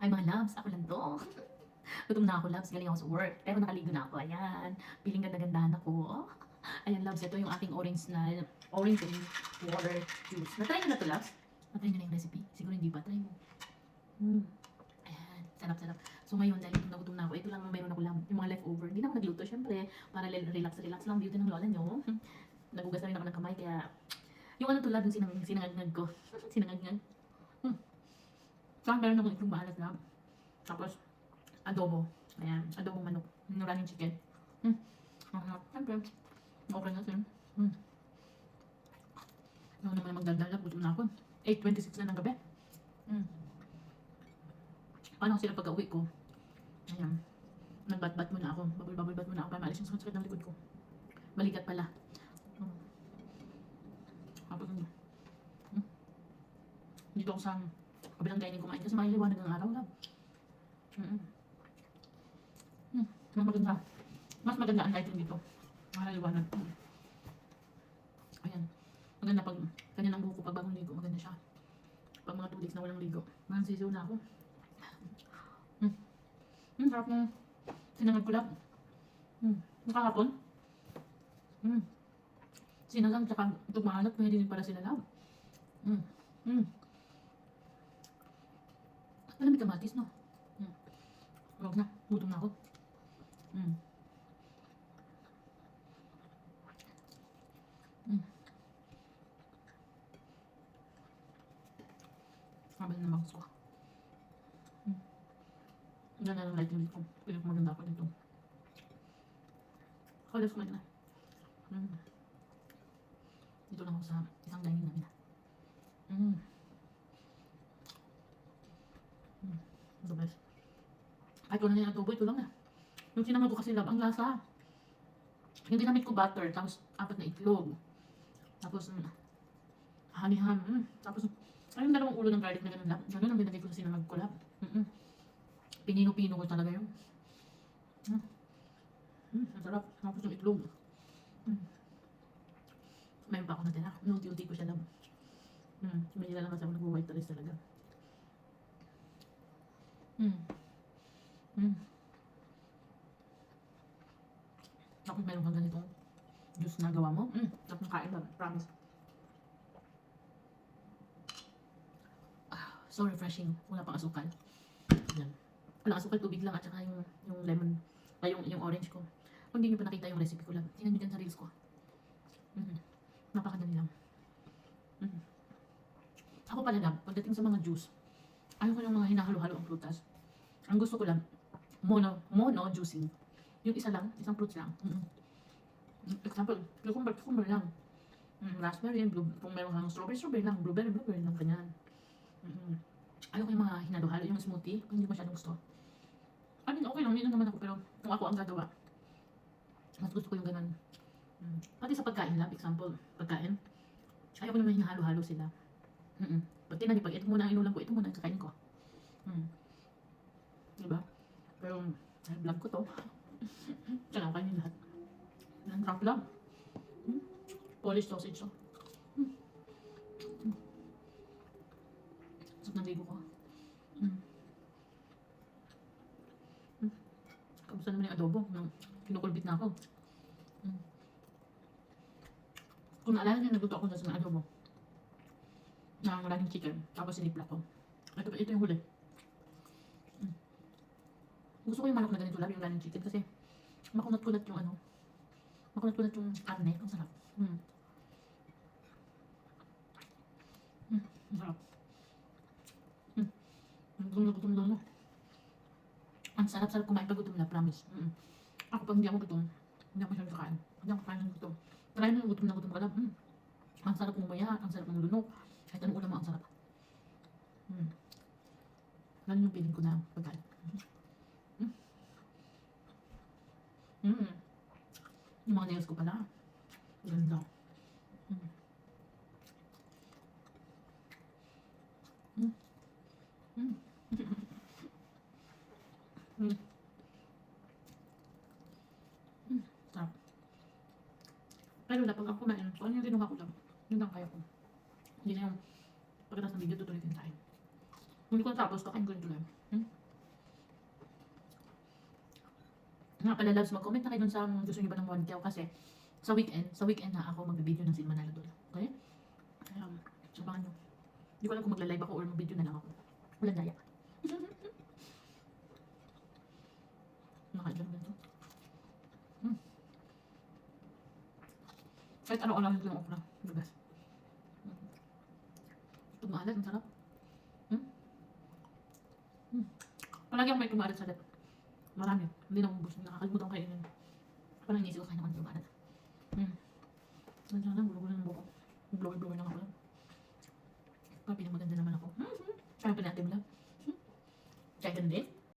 Ay mga loves, ako lang to. Gutom na ako, loves. Galing ako sa work. Pero nakaligo na ako. Ayan. Piling ganda-gandahan ako. Oh. Ayan, loves. Ito yung aking orange and water juice. Na-try nyo na to, loves? Na-try nyo na yung recipe? Siguro hindi pa. Try mo. Ayan. Sarap-sarap. So ngayon, dahil gutom na ako, ito lang ang meron ako lang. Yung mga leftover. Hindi na ako nagluto, syempre. Para relax lang. Beauty ng lola nyo. Nagugas na rin ako ng kamay, kaya... Yung ano to, love, yung sinangagngag ko. Sinangagngag. Saka meron akong itong maalat lang. Tapos, adobo. Ayan, adobo manok. Running chicken. Siyempre, okay na sin. Ano naman magdadala, gutom na ako. 8:26 na ng gabi. Paano kasi pagka uwi ko? Ayan, nagbat-bat muna ako. Babul-bat muna ako para maalis yung sakit ng likod ko. Balikat pala. Tapos, dito ako sa kabilang dining kumain kasi mahiliwanag ng araw lang. Mas maganda ang lighting dito. Mahaliwanag. Ayan. Maganda pag kanya ng buko pag bagong ligo. Maganda siya. Pag mga 2 days na walang ligo. Parang sisiw na ako. Sarap ng sinangag ko lang. Nakahapon. Sinagang tsaka itong mahanap. Pwede din pala sila lang. Malamig kamatis, no? Huwag na. Gutom na ako. Habal na bangs ko. Ganda ng lighting dito. Pilit maganda ako dito. Kalas kumain na. Dito lang ako sa isang dining namin. The best. Kahit wala na yung adobo, ito lang na. Yung sinangag ko kasi love, ang lasa. Yung ginamit ko butter, tapos 4 na itlog. Tapos, honey ham. Tapos, ayun 2 ulo ng garlic na ganun lang. Ganun ang binagay ko sa sinangag ko love. Pinino-pino ko talaga yun. Ang sarap. Tapos yung itlog. Mayroon pa ako natira. Unti-unti ko siya love. May nilalaman sa ako nag-white rice talaga. Tapos meron kang ganitong juice na gawa mo. Tapos nakain ba? Promise. So refreshing. Wala pang asukal. Yan. Walang asukal, tubig lang at saka yung lemon. Yung orange ko. Kung hindi nyo pa nakita yung recipe ko lang, tingnan nyo dyan sa reels ko. Napakadali lang. Ako pala lang, pagdating sa mga juice, ayaw ko yung mga hinahalo-halo ang prutas. Ang gusto ko lang, mono juicing. Yung isa lang, isang fruits lang. Example, cucumber lang. Raspberry, kung meron kang strawberry lang. Blueberry lang, ganyan. Ayaw ko yung mga hinalo-halo, yung smoothie, kung hindi ko masyadong gusto. I mean, okay lang, yun naman ako, pero kung ako ang gagawa, mas gusto ko yung ganun. Pati sa pagkain lang, example, pagkain, ayaw ko naman hinahalo-halo sila. Pag tinanong, pag ito muna ang inulang ko, ito muna ang kakain ko. Diba? Pero, vlog ko to. Tsaka ako kainin lahat. Ang sarap lang. Polish sausage, oh. Sarap ng ligo ko. Kamusta naman yung adobo? Kinukulbit na ako. Kung naalala niyo, nagluto ako sa adobo. Ng running chicken. Tapos sinipla ko. Ito yung huli. Gusto ko yung manok na ganito lang, yung running chicken. Kasi makunat-kunat yung ano. Makunat-kunat yung karne. Ang sarap. Ang sarap. Gutom na. Ang sarap-sarap kumain pag gutom na, promise. Ako pag hindi ako gutom, hindi ako masyadong kakain. Hindi ako kakain ng gutom. Try mo yung gutom ka lang. Ang sarap ng maya, ang sarap ng lunok. Kahit anong ulam mo, ang sarap. Ganun yung feeling ko na pagkain. Yung mga nails ko pala. Ganda. Sarap. Pero na pag ako kumain, so ano yung kinuha ko lang. Yun lang kaya ko. Hindi na yung pagkatapos ng video, tutuloy din tayo. Hindi ko natapos, kakain ko yung tuloy. Nga pala loves, mag-comment na kayo dun sa gusto nyo ba ng Montiaw kasi sa weekend na ako mag-video ng Sin Manalo doon. Okay? Kaya, sabahan nyo. Hindi ko alam kung magla-live ako or mag-video na lang ako. Walang daya. Nakaidyan mo ito. Kahit araw-araw yung okra. The best. Pag maalat, ang sarap. Palagi ako may tumalat sa lip. Marami. Hindi na ubus. Nakakalimutan ko kainin. Parang inisip ko kain naman tumalat. Nandiyan lang, gulo-gulo ng buko. Blower-blower lang ako lang. Parang pinamaganda naman ako. Parang pinatim lang. Kaya ganun din.